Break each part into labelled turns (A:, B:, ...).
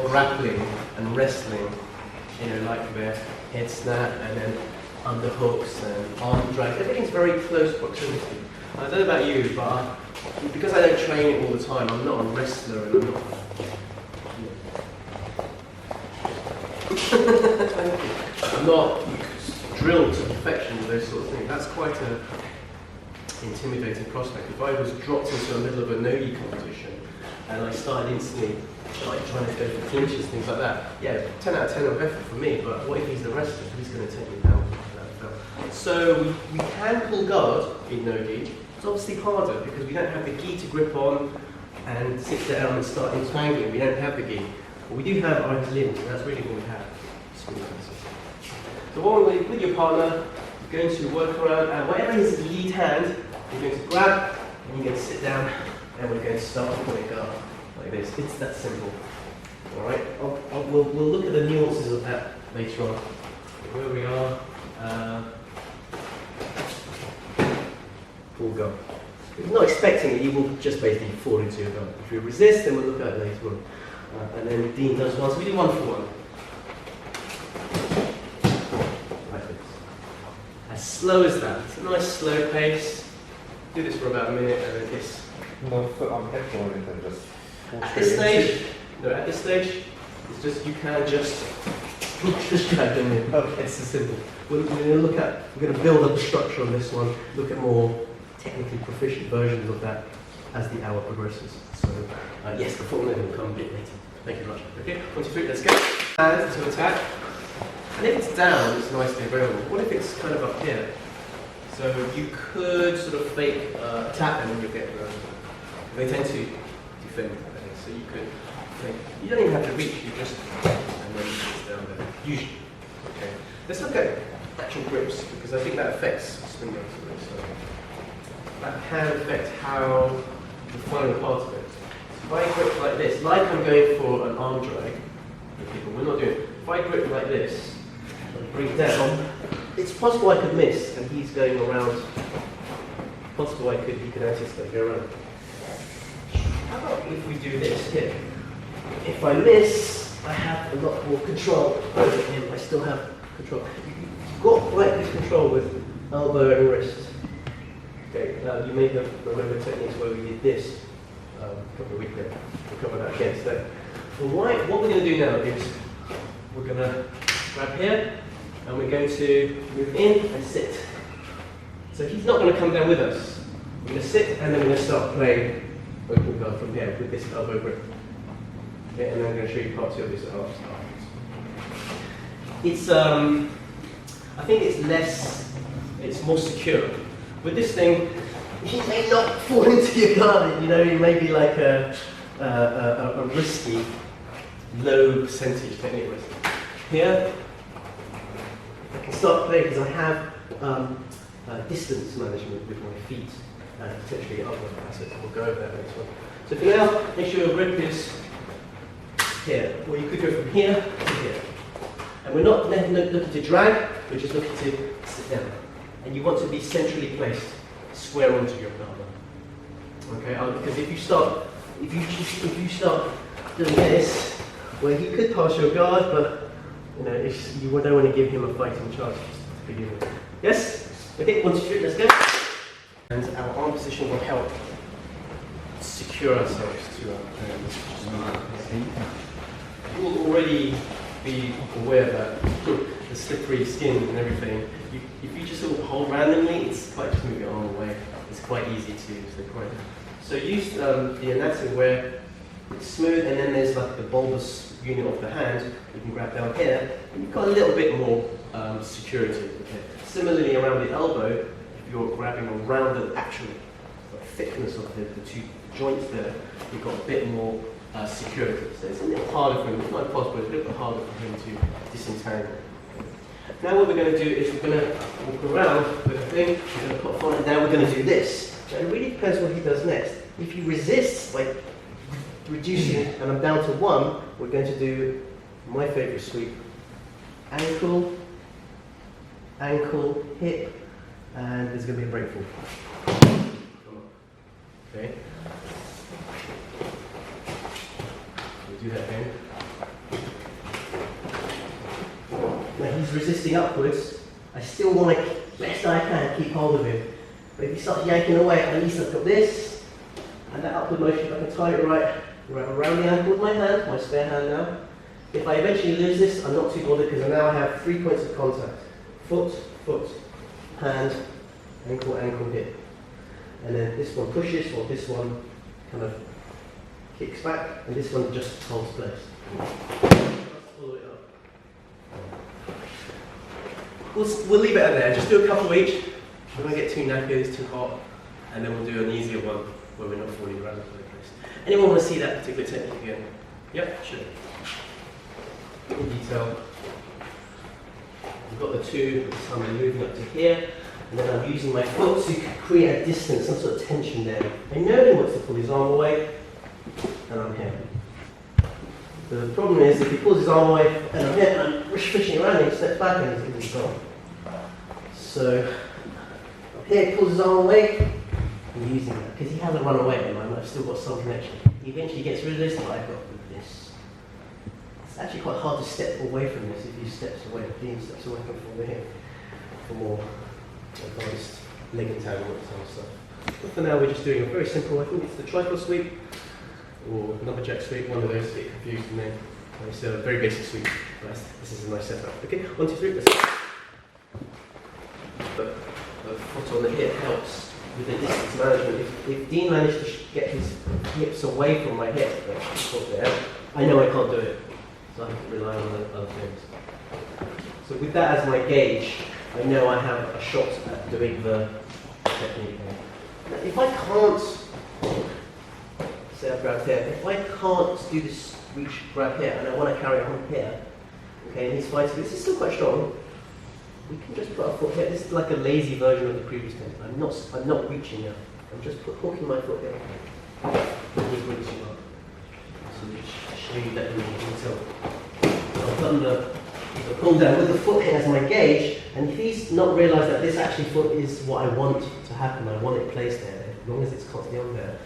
A: grappling and wrestling, like the head snap and then underhooks and arm drags. Everything's very close proximity. I don't know about you, but because I don't train it all the time, I'm not a wrestler and I'm not. I'm not drilled to perfection with those sort of things. That's quite an intimidating prospect. If I was dropped into the middle of a Nogi competition and I started instantly trying to go for clinches, things like that, yeah, 10 out of 10 of effort for me, but what if he's the wrestler? He's going to take me down. So we can pull guard in Nogi. It's obviously harder because we don't have the gi to grip on and sit down and start entangling. We don't have the gi. But we do have our limbs, and that's really what we have. So what we're with your partner, you're going to work around, and whatever is lead hand, you're going to grab, and you're going to sit down, and we're going to start pulling guard like this. It's that simple. All right. We'll look at the nuances of that later on. Where we are. Pull guard. If you're not expecting it, you will just basically fall into your guard. If you resist, then we'll look at it later on. And then Dean does one, so we do 1 for 1. Like this. As slow as that. It's a nice slow pace. Do this for about a minute and then this.
B: No foot on head forward and just.
A: At this stage, it's just you can just drag them in. Okay, it's so simple. We're going to build up the structure on this one. Look at more technically proficient versions of that as the hour progresses. So yes, the full name will come a bit later. Thank you very much. Okay, 1, 2, 3, let's go. Hand to attack. And if it's down, it's nicely available. What if it's kind of up here? So you could sort of fake attack them and you'll get they tend to defend. So you could fake. You don't even have to reach, you just and then it's down there. Usually. Okay. Let's look at actual grips because I think that affects swing grips. So that can affect how the final part of it. If I grip like this, like I'm going for an arm drag with people, we're not doing it. If I grip like this and bring down, it's possible I could miss and he's going around. Possible he could anticipate, go around. How about if we do this here? If I miss, I have a lot more control over him. I still have control. You've got quite good control with elbow and wrist. Okay, you may have remember techniques where we did this a couple of weeks ago. We'll cover that again today. What we're going to do now is we're going to grab here and we're going to move in and sit. So he's not going to come down with us. We're going to sit and then we're going to start playing open guard from here with this elbow grip. Okay, and then I'm going to show you part 2 of this afterwards. It's, I think it's more secure. With this thing, he may not fall into your guard, he may be like a risky, low percentage technique risk. Here, I can start playing because I have distance management with my feet and potentially other assets. We'll go over that later on. So for now, make sure your grip is here, or you could go from here to here. And we're not looking to drag, we're just looking to sit down. And you want to be centrally placed, square onto your partner. Okay, because if you start doing this, well, he could pass your guard, but you don't want to give him a fighting chance to begin with. Yes? Okay, 1, 2, 3, let's go. And our arm position will help secure ourselves to our hands. You will already be aware that the slippery skin and everything, if you just sort of hold randomly, it's quite just move your arm away. It's quite easy to slip right. So use the anatomy where it's smooth and then there's like the bulbous unit of the hand. You can grab down here and you've got a little bit more security. Okay. Similarly around the elbow, if you're grabbing around the actual thickness of the 2 joints there, you've got a bit more security. So it's a little harder for him, it's not impossible, it's a little bit harder for him to disentangle. Now what we're going to do is we're going to walk around with a thing, we're going to put on, and now we're going to do this. So it really depends what he does next. If he resists, like reducing, and I'm down to 1, we're going to do my favourite sweep. Ankle, ankle, hip, and there's going to be a break fall. Okay. We'll do that again. he's resisting upwards, I still want to, best I can, keep hold of him. But if he starts yanking away, at least I've got this, and that upward motion, I can tie it right around the ankle with my hand, my spare hand now. If I eventually lose this, I'm not too bothered because now I have 3 points of contact. Foot, foot, hand, ankle, ankle, hip. And then this one pushes, or this one kind of kicks back, and this one just holds place. Follow it up. We'll leave it at there. Just do a couple each. We won't get too knackered, it's too hot, and then we'll do an easier one where we're not falling around the place. Anyone want to see that particular technique again? Yep, sure. In detail. We've got the two, this time I'm moving up to here, and then I'm using my foot to create a distance, some sort of tension there. I know he wants to pull his arm away, and I'm here. The problem is, if he pulls his arm away, and I'm here, and I'm fishing around him, he steps back and he's gone. So, up here, he pulls his arm away, I'm using that, because he hasn't run away at the moment, I've still got some connection. He eventually gets rid of this, but I've got this. It's actually quite hard to step away from this if he steps away, Dean steps away from here, for more advanced leg entanglement kind of stuff. But for now, we're just doing a very simple, I think it's the tripod sweep, or lumberjack sweep, one of those, get confused, and then it's a very basic sweep. This is a nice setup. Okay, 1, 2, 3, let's go. The foot on the hip helps with the distance management. If Dean managed to get his hips away from my hip, I know I can't do it, so I have to rely on other things. So with that as my gauge, I know I have a shot at doing the technique. Now, if I can't, say I've grabbed here, if I can't do this reach grab here and I want to carry on here, okay, and he's fighting, this is still quite strong, we can just put our foot here. This is like a lazy version of the previous technique. I'm not reaching now. I'm just hooking my foot here. And he's reaching up. So I'll show you that in detail. I've done the pull down with the foot here as my gauge, and if he's not realised that this actually foot is what I want to happen, I want it placed there, as long as it's constantly on there,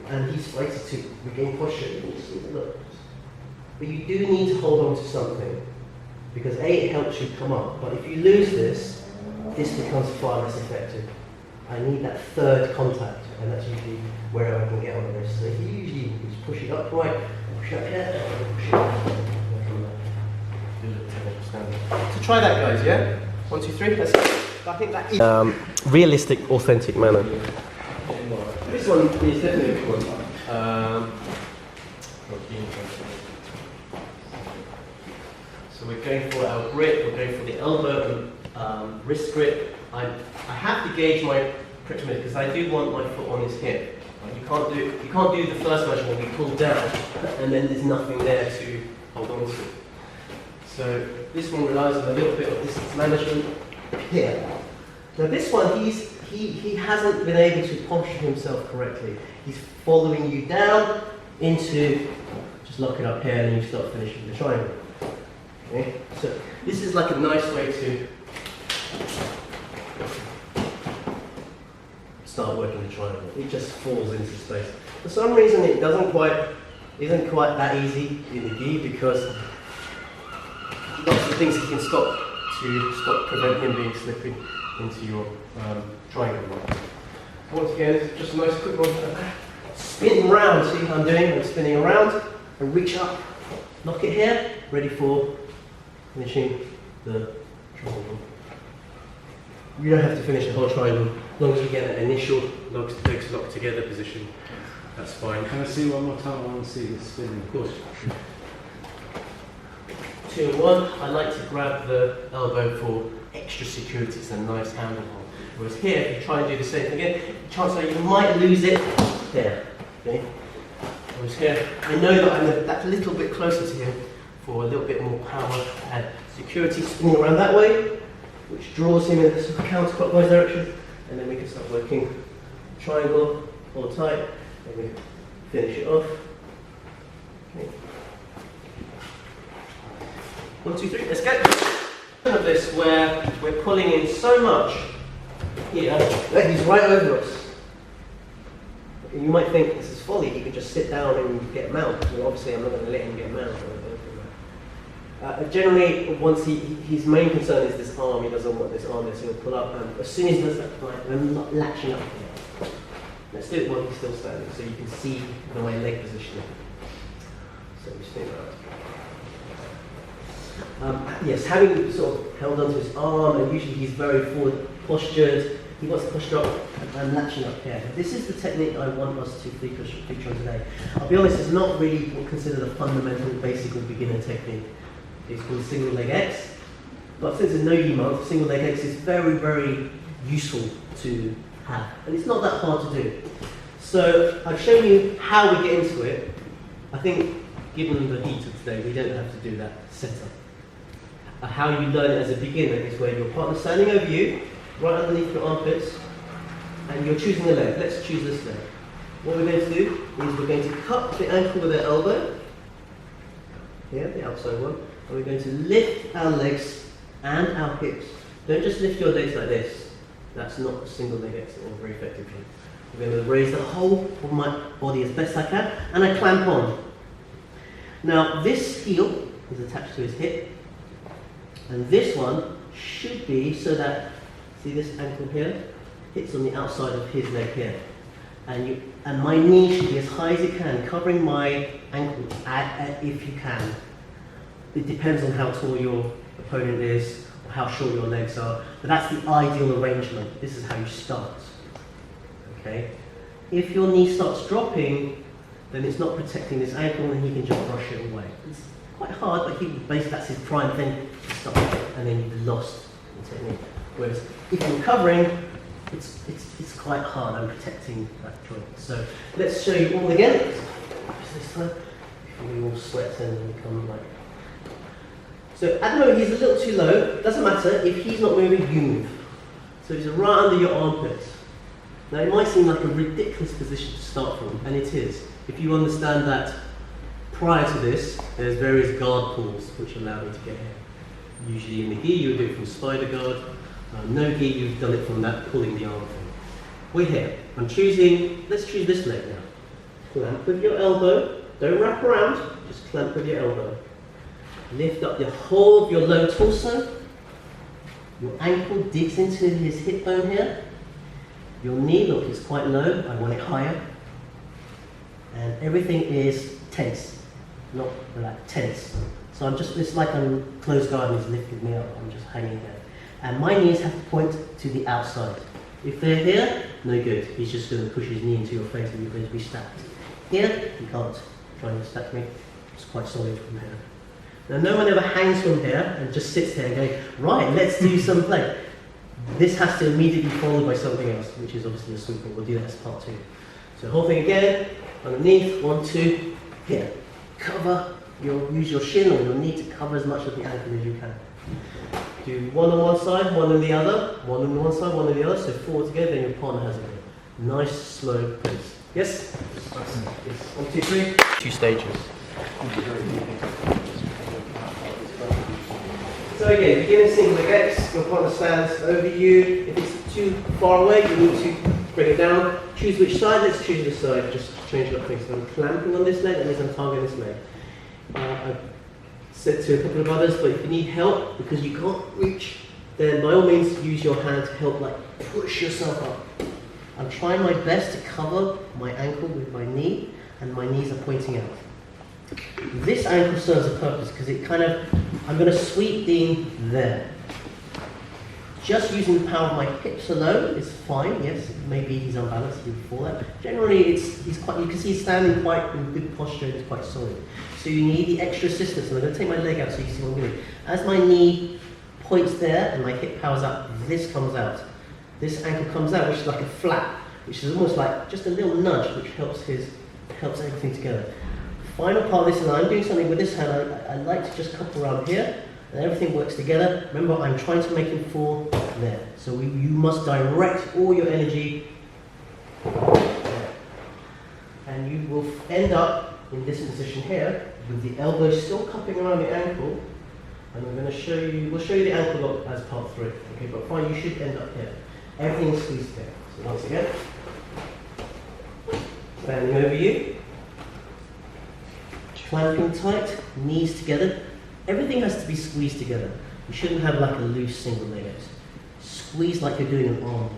A: and he's fighting to regain posture, you can just need to look. But you do need to hold on to something, because A, it helps you come up, but if you lose this, this becomes far less effective. I need that third contact, and that's usually where I can get on the wrist. So if you usually just push it upright, push it up here, push it up. So try that, guys, yeah? 1, 2, 3, let's go. I think that is realistic, authentic manner. This one is definitely a good one. So we're going for our grip, we're going for the elbow and wrist grip. I have to gauge my proximity because I do want my foot on his hip. You can't do the first version when we pull down and then there's nothing there to hold on to. So this one relies on a little bit of distance management here. Now this one, he hasn't been able to posture himself correctly. He's following you down into, just lock it up here and you start finishing the triangle. Okay? So this is like a nice way to start working the triangle. It just falls into space. For some reason it isn't quite that easy in the gi because lots of things he can stop to prevent him being slippery into your triangle. Once again, just a nice quick one. Spin round, see how I'm doing? I'm spinning around and reach up, lock it here, ready for finishing the triangle. You don't have to finish the whole triangle, as long as you get an initial legs locked together position, that's fine.
B: Can I see one more time? I want to see the spinning.
A: Of course. 2 and 1, I like to grab the elbow for extra security, it's a nice handle hold. Whereas here, if you try and do the same thing again, the chance are you might lose it there. Okay? Whereas here, I know that I'm that little bit closer to him for a little bit more power and security, spinning around that way, which draws him in this counterclockwise direction, and then we can start working triangle, hold tight, and we finish it off. Okay. 1, 2, 3, let's go. Of this where we're pulling in so much here that he's right over us. Okay, you might think this is folly, he could just sit down and get mount. Well, obviously I'm not going to let him get mount. Generally, once his main concern is this arm, he doesn't want this arm there, so he'll pull up, and as soon as he does that, right, I'm not latching up here. Let's do it while he's still standing, so you can see my leg positioning. So just think that. Yes, having sort of held onto his arm, and usually he's very forward postured, he wants to posture up and latching up here. This is the technique I want us to feature on today. I'll be honest, it's not really considered a fundamental, basic or beginner technique. It's called single leg X, but since it's Nogi month, single leg X is very, very useful to have, and it's not that hard to do. So I've shown you how we get into it. I think, given the heat of today, we don't have to do that setup. How you learn it as a beginner is where your partner's standing over you, right underneath your armpits, and you're choosing a leg. Let's choose this leg. What we're going to do is we're going to cup the ankle with our elbow, here, the outside one, and we're going to lift our legs and our hips. Don't just lift your legs like this. That's not a single leg exit or very effectively. We're going to raise the whole of my body as best I can, and I clamp on. Now, this heel is attached to his hip, and this one should be so that, see this ankle here, hits on the outside of his leg here. And my knee should be as high as it can, covering my ankle if you can. It depends on how tall your opponent is, or how short your legs are, but that's the ideal arrangement. This is how you start. Okay? If your knee starts dropping, then it's not protecting this ankle and he can just brush it away. It's quite hard, but basically that's his prime thing to stop, and then you've lost the technique. Whereas if you're covering, it's quite hard. I'm protecting that joint. So let's show you all again. This time, before we all sweat and become like. So at the moment he's a little too low. Doesn't matter, if he's not moving, you move. So he's right under your armpits. Now it might seem like a ridiculous position to start from, and it is. If you understand that prior to this, there's various guard pulls which allow you to get here. Usually in the gi, you would do it from spider guard. Nogi, you've done it from that pulling the arm thing. We're here. I'm choosing, let's choose this leg now. Clamp with your elbow. Don't wrap around, just clamp with your elbow. Lift up the whole of your low torso. Your ankle digs into his hip bone here. Your knee, look, is quite low. I want it higher. And everything is tense, not relaxed, tense. So it's like I'm closed guard and he's lifted me up. I'm just hanging there. And my knees have to point to the outside. If they're here, no good. He's just going to push his knee into your face and you're going to be stacked. Here, you can't try and stack me. It's quite solid from here. Now, no one ever hangs from here and just sits there and goes, right, let's do some play. This has to immediately be followed by something else, which is obviously a sweep. We'll do that as part 2. So whole thing again, underneath, 1, 2, here. Use your shin or your knee to cover as much of the ankle as you can. Do one on one side, one on the other, one on one side, one on the other, so forward together, then your partner has it. Nice, slow pace. Yes? Yes. 1, 2, 3. 2 stages. So again, beginning single leg X, your partner stands over you. If it's too far away, you need to bring it down. Choose which side, let's choose this side, just change up things. So I'm clamping on this leg, and I'm targeting this leg. I've said to a couple of others, but if you need help because you can't reach, then by all means use your hand to help, like push yourself up. I'm trying my best to cover my ankle with my knee, and my knees are pointing out. This ankle serves a purpose because I'm going to sweep in there. Just using the power of my hips alone is fine. Yes, maybe he's unbalanced, he'll fall out. Generally, you can see he's standing quite in good posture and it's quite solid. So you need the extra assistance. And I'm going to take my leg out so you see what I'm doing. As my knee points there and my hip powers up, this comes out. This ankle comes out, which is like a flap, which is almost like just a little nudge, which helps everything together. Final part of this, and I'm doing something with this hand. I like to just cup around here, and everything works together. Remember, I'm trying to make him fall there. So you must direct all your energy there. And you will end up in this position here, with the elbow still cupping around the ankle. And we'll show you the ankle lock as part 3. Okay, but fine, you should end up here. Everything is squeezed there. So once again, standing over you, clamping tight, knees together, Everything has to be squeezed together. You shouldn't have like a loose single leg X. Squeeze like you're doing an arm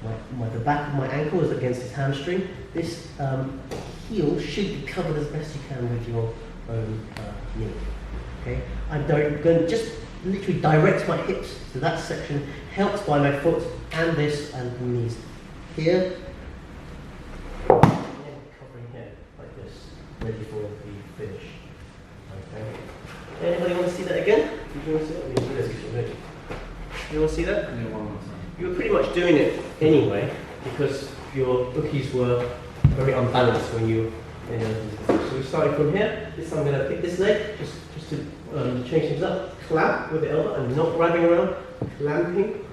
A: lock. The back of my ankle is against his hamstring. This heel should be covered as best you can with your own knee. Okay? I'm going to just literally direct my hips to that section, helped by my foot and this and the knees. Here, and covering here like this, ready for the finish. Okay. Anybody want to see that again? Do you want to see that? You want to see that?
B: Yeah, one more time.
A: You were pretty much doing it anyway because your bookies were very unbalanced when you. So we're starting from here. This time I'm going to pick this leg just to change things up. Clamp with the elbow and not grabbing around. Clamping,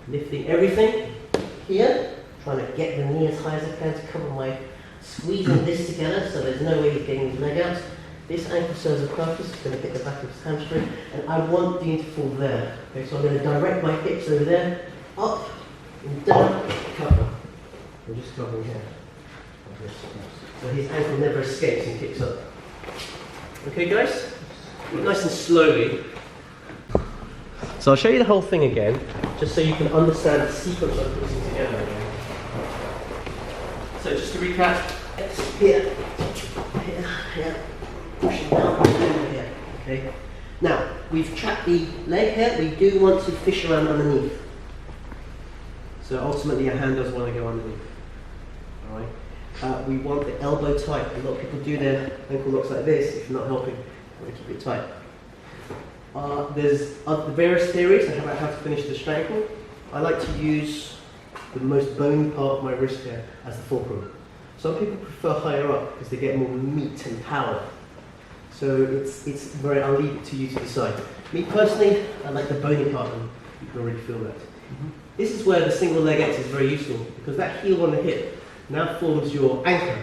A: lifting everything. Here, trying to get the knee as high as I can to cover my. Squeezing this together so there's no way he's getting his leg out. This ankle serves a purpose. It's going to hit the back of his hamstring, and I want Dean to fall there. Okay, so I'm going to direct my hips over there, up and down, cover. I'm just covering here. Like this. So his ankle never escapes and kicks up. Okay, guys? Nice and slowly. So I'll show you the whole thing again, just so you can understand the sequence of putting together again. So just to recap, here, here. Pushing down over here. Okay. Now we've trapped the leg here. We do want to fish around underneath. So ultimately, your hand does want to go underneath. All right. We want the elbow tight. A lot of people do their ankle locks like this. If you're not helping, you want to keep it tight. There's various theories about how to finish the straight ankle. I like to use the most bony part of my wrist here as the fulcrum. Some people prefer higher up because they get more meat and power. So it's very, I'll leave it to you to decide. Me personally, I like the bony part, and you can already feel that. This is where the single leg X is very useful, because that heel on the hip now forms your anchor.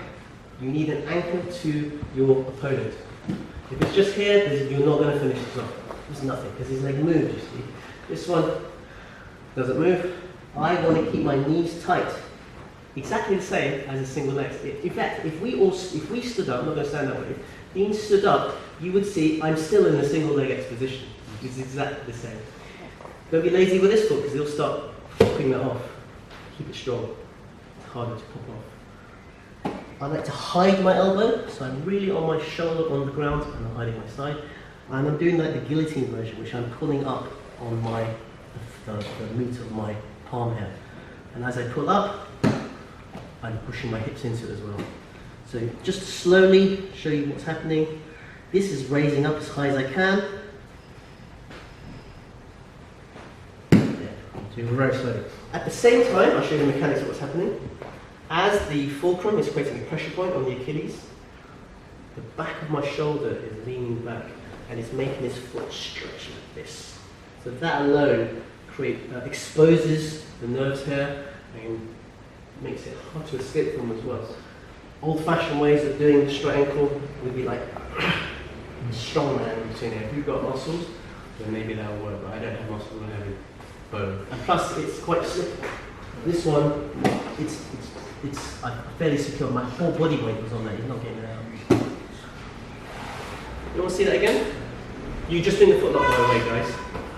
A: You need an anchor to your opponent. If it's just here, you're not going to finish this off. There's nothing, because his leg moves, you see. This one doesn't move. I want to keep my knees tight. Exactly the same as a single leg. In fact, if we stood up, I'm not going to stand that way. If Dean stood up, you would see I'm still in the single leg X position. It's exactly the same. Don't be lazy with this foot because he'll start popping that off. Keep it strong. It's harder to pop off. I like to hide my elbow, so I'm really on my shoulder on the ground and I'm hiding my side. And I'm doing like the guillotine version, which I'm pulling up on the meat of my palm here. And as I pull up, I'm pushing my hips into it as well. So just to slowly show you what's happening. This is raising up as high as I can. So very slowly. At the same time, I'll show you the mechanics of what's happening. As the fulcrum is creating a pressure point on the Achilles, the back of my shoulder is leaning back and it's making this foot stretch like this. So that alone exposes the nerves here and makes it hard to escape from as well. Old-fashioned ways of doing the straight ankle would be like strong man routine. If you've got muscles, then maybe that'll work, but I don't have muscles, I have bone. And plus, it's quite slippery. This one, it's fairly secure. My whole body weight was on that. You're not getting it out. You want to see that again? You just doing the foot lock, by the way, guys.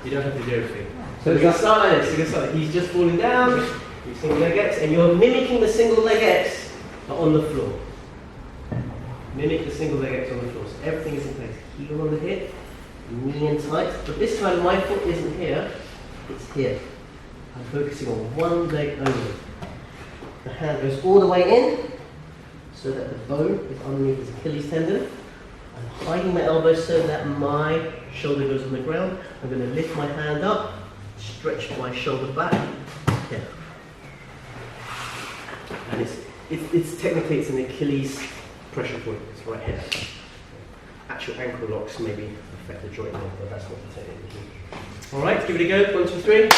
A: You don't have to do everything. So we can start like this. You can start. He's just falling down. You single leg X, and you're mimicking the single leg X, but on the floor. Mimic the single leg X on the floor. So everything is in place. Heel on the hip, knee in tight. But this time my foot isn't here. It's here. I'm focusing on one leg only. The hand goes all the way in, so that the bone is underneath his Achilles tendon. I'm hiding my elbow so that my shoulder goes on the ground. I'm going to lift my hand up, stretch my shoulder back. Here. And it's technically it's an Achilles pressure point. It's right here. Actual ankle locks maybe affect the joint more, but that's not the technique. All right, give it a go. 1, 2, 3.